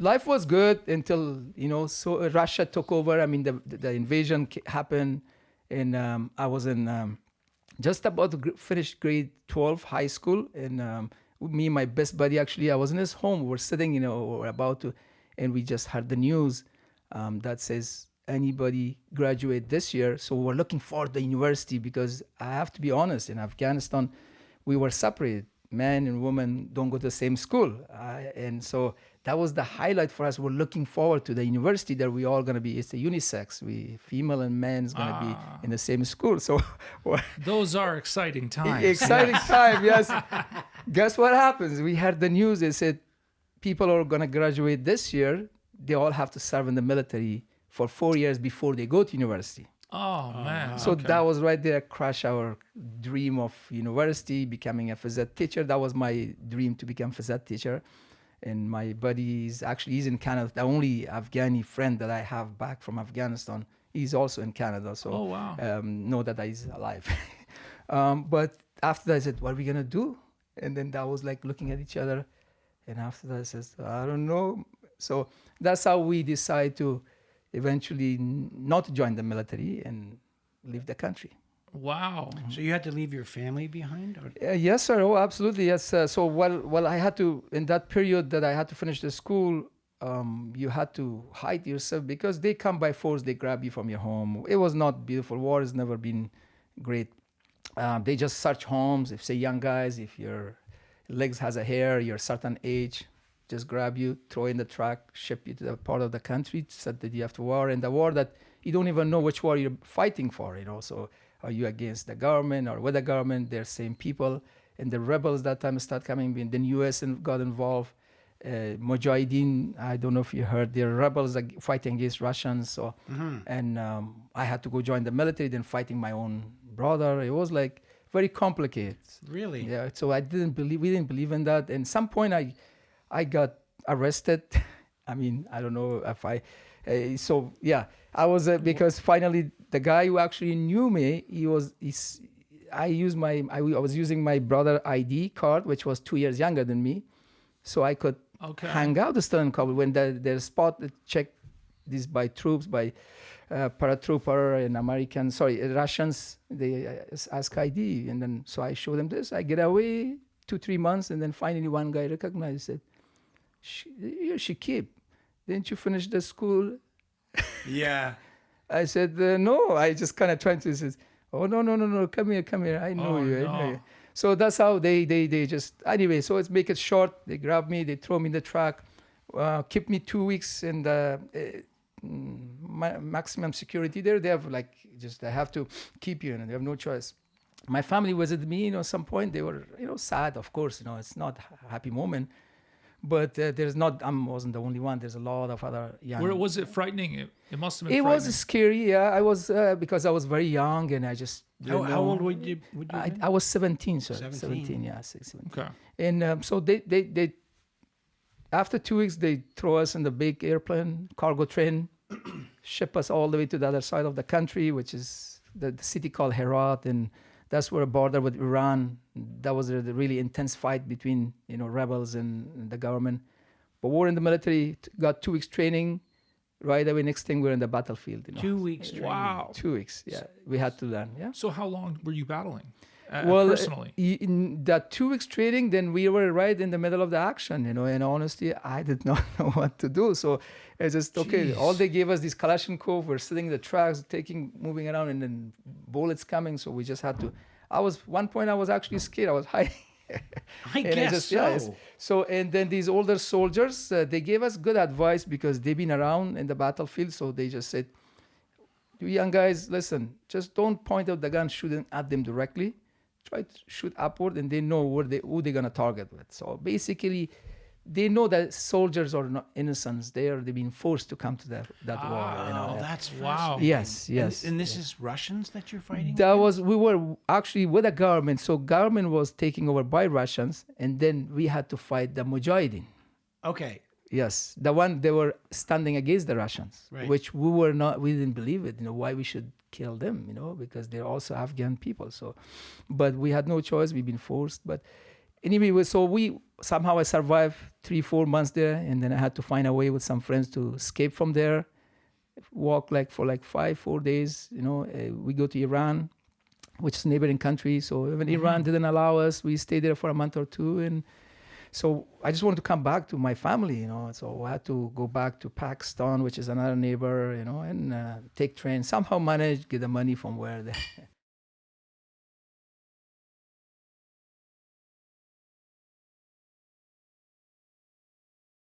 life was good until, so Russia took over. I mean, the invasion happened, and I was in just about to finish grade 12 high school, and me and my best buddy, actually, I was in his home. We were sitting, we're about to, and we just heard the news that says anybody graduate this year. So we're looking for the university, because I have to be honest, in Afghanistan, we were separated. Men and women don't go to the same school. And so that was the highlight for us. We're looking forward to the university that we all going to be. It's a unisex. Female and men is going to be in the same school. So those are exciting times. Exciting time, yes. Guess what happens? We heard the news. They said people are going to graduate this year. They all have to serve in the military for 4 years before they go to university. Oh, man. So that was right there, crush our dream of university, becoming a phys ed teacher. That was my dream, to become phys ed teacher. And my buddy he's in Canada. The only Afghani friend that I have back from Afghanistan, he's also in Canada. So know that he's alive. But after that, I said, what are we going to do? And then that was like looking at each other. And after that, I said, I don't know. So that's how we decided to eventually not join the military and leave the country. Wow. So you had to leave your family behind? Yes, sir. Oh, absolutely. Yes. So while I had to, in that period that I had to finish the school, you had to hide yourself, because they come by force. They grab you from your home. It was not beautiful. War has never been great. They just search homes. If say young guys, if your legs has a hair, you're a certain age, just grab you, throw in the truck, ship you to the part of the country, set the day after war. And the war that you don't even know which war you're fighting for, So are you against the government or with the government? They're same people. And the rebels that time start coming in. Then U.S. got involved. Mujahideen, I don't know if you heard, they're rebels fighting against Russians. So, and I had to go join the military, then fighting my own brother. It was like very complicated. Really? Yeah. So we didn't believe in that. And some point I got arrested. I mean, I don't know if I was because finally the guy who actually knew me, I was using my brother ID card, which was 2 years younger than me, so I could hang out the student couple when the spot checked this by troops, by paratrooper and Russians. They ask ID, and then so I show them this. I get away 2-3 months, and then finally one guy recognized it. You're Shakib. Didn't you finish the school? Yeah. I said, no. I just kind of tried to say, oh, no. Come here. I know you. No. I know you. So that's how they just, anyway, so let's make it short. They grab me, they throw me in the truck, keep me 2 weeks in the maximum security there. They have to keep you, and they have no choice. My family visited me, some point. They were, sad, of course. It's not a happy moment. But I wasn't the only one. There's a lot of other young. Where was it frightening? It must have been. It frightening. was scary. Yeah, I was because I was very young, and I just. How old would you? I was 17, sir. 17, yeah, 17. Okay. And so they after 2 weeks they throw us in the big airplane, cargo train, ship us all the way to the other side of the country, which is the city called Herat, and that's where a border with Iran. That was a really intense fight between rebels and the government. But we're in the military, got 2 weeks training. Right away, next thing we're in the battlefield. 2 weeks training. Wow. 2 weeks, yeah. We had to learn, yeah. So how long were you battling? Personally, in that 2 weeks training, then we were right in the middle of the action, and honestly, I did not know what to do. So it's just, okay, all they gave us these Kalashnikov, we're sitting in the trucks, moving around, and then bullets coming, so we just had to, one point I was actually scared, I was hiding. I guess so. Yeah, so, and then these older soldiers, they gave us good advice because they've been around in the battlefield, so they just said, you young guys, listen, just don't point out the gun shooting at them directly. Try to shoot upward, and they know who they're gonna target with. So basically, they know that soldiers are not innocents. They've been forced to come to that war. Oh, that's wow. Yes. And this is Russians that you're fighting? We were actually with the government. So government was taken over by Russians, and then we had to fight the Mujahideen. Okay. Yes, the one they were standing against the Russians, right. Which we didn't believe it. Why we should kill them? Because they're also Afghan people. So, but we had no choice. We've been forced. But anyway, so we somehow I survived 3-4 months there, and then I had to find a way with some friends to escape from there. Walk for 4 days. We go to Iran, which is a neighboring country. So even Iran didn't allow us. We stayed there for a month or two, and so I just wanted to come back to my family. So I had to go back to Pakistan, which is another neighbor. And take train. Somehow managed get the money from where